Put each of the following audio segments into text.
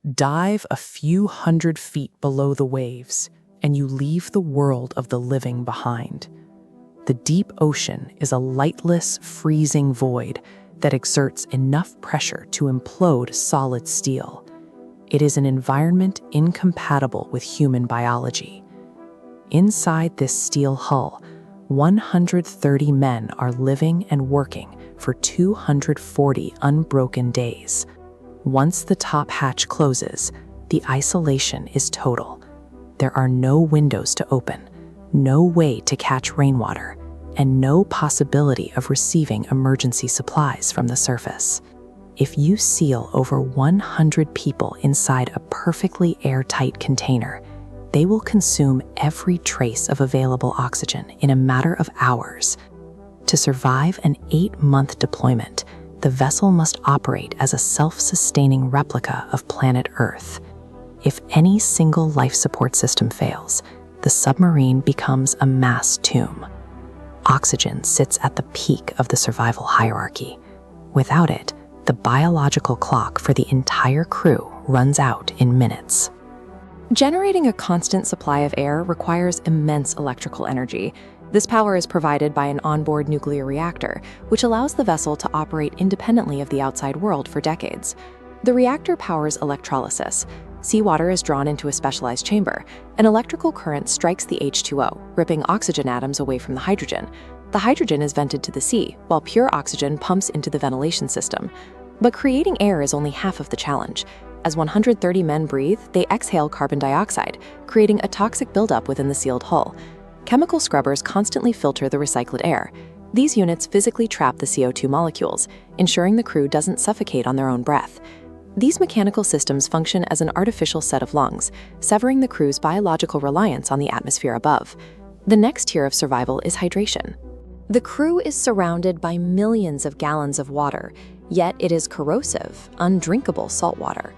Dive a few hundred feet below the waves, and you leave the world of the living behind. The deep ocean is a lightless, freezing void that exerts enough pressure to implode solid steel. It is an environment incompatible with human biology. Inside this steel hull, 130 men are living and working for 240 unbroken days. Once the top hatch closes, the isolation is total. There are no windows to open, no way to catch rainwater, and no possibility of receiving emergency supplies from the surface. If you seal over 100 people inside a perfectly airtight container, they will consume every trace of available oxygen in a matter of hours. To survive an 8-month deployment, the vessel must operate as a self-sustaining replica of planet Earth. If any single life support system fails, the submarine becomes a mass tomb. Oxygen sits at the peak of the survival hierarchy. Without it, the biological clock for the entire crew runs out in minutes. Generating a constant supply of air requires immense electrical energy. This power is provided by an onboard nuclear reactor, which allows the vessel to operate independently of the outside world for decades. The reactor powers electrolysis. Seawater is drawn into a specialized chamber. An electrical current strikes the H2O, ripping oxygen atoms away from the hydrogen. The hydrogen is vented to the sea, while pure oxygen pumps into the ventilation system. But creating air is only half of the challenge. As 130 men breathe, they exhale carbon dioxide, creating a toxic buildup within the sealed hull. Chemical scrubbers constantly filter the recycled air. These units physically trap the CO2 molecules, ensuring the crew doesn't suffocate on their own breath. These mechanical systems function as an artificial set of lungs, severing the crew's biological reliance on the atmosphere above. The next tier of survival is hydration. The crew is surrounded by millions of gallons of water, yet it is corrosive, undrinkable salt water.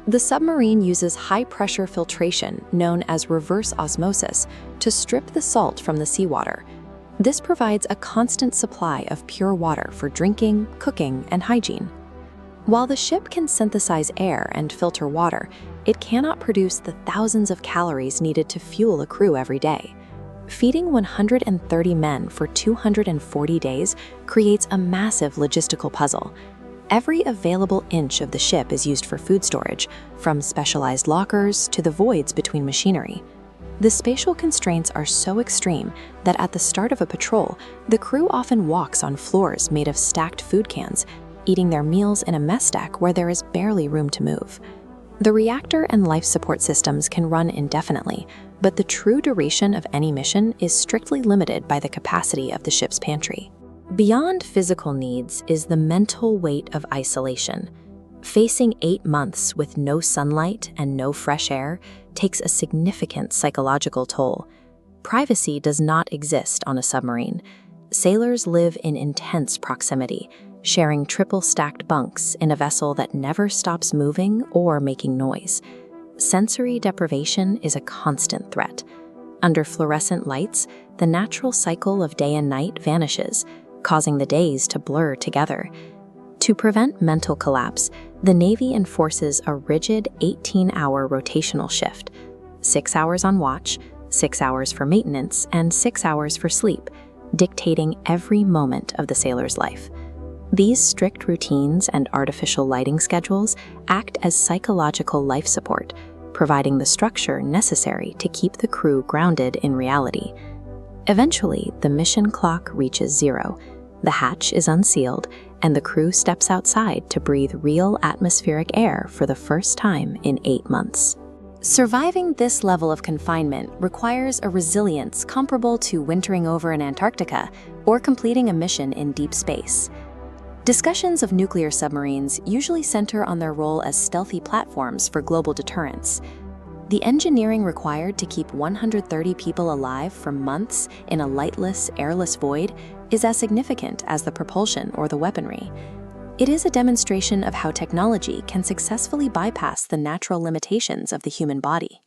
The submarine uses high-pressure filtration, known as reverse osmosis, to strip the salt from the seawater. This provides a constant supply of pure water for drinking, cooking, and hygiene. While the ship can synthesize air and filter water, it cannot produce the thousands of calories needed to fuel a crew every day. Feeding 130 men for 240 days creates a massive logistical puzzle. Every available inch of the ship is used for food storage, from specialized lockers to the voids between machinery. The spatial constraints are so extreme that at the start of a patrol, the crew often walks on floors made of stacked food cans, eating their meals in a mess deck where there is barely room to move. The reactor and life support systems can run indefinitely, but the true duration of any mission is strictly limited by the capacity of the ship's pantry. Beyond physical needs is the mental weight of isolation. Facing 8 months with no sunlight and no fresh air takes a significant psychological toll. Privacy does not exist on a submarine. Sailors live in intense proximity, sharing triple-stacked bunks in a vessel that never stops moving or making noise. Sensory deprivation is a constant threat. Under fluorescent lights, the natural cycle of day and night vanishes, causing the days to blur together. To prevent mental collapse, the Navy enforces a rigid 18-hour rotational shift, 6 hours on watch, 6 hours for maintenance, and 6 hours for sleep, dictating every moment of the sailor's life. These strict routines and artificial lighting schedules act as psychological life support, providing the structure necessary to keep the crew grounded in reality. Eventually, the mission clock reaches 0. The hatch is unsealed, and the crew steps outside to breathe real atmospheric air for the first time in 8 months. Surviving this level of confinement requires a resilience comparable to wintering over in Antarctica or completing a mission in deep space. Discussions of nuclear submarines usually center on their role as stealthy platforms for global deterrence. The engineering required to keep 130 people alive for months in a lightless, airless void is as significant as the propulsion or the weaponry. It is a demonstration of how technology can successfully bypass the natural limitations of the human body.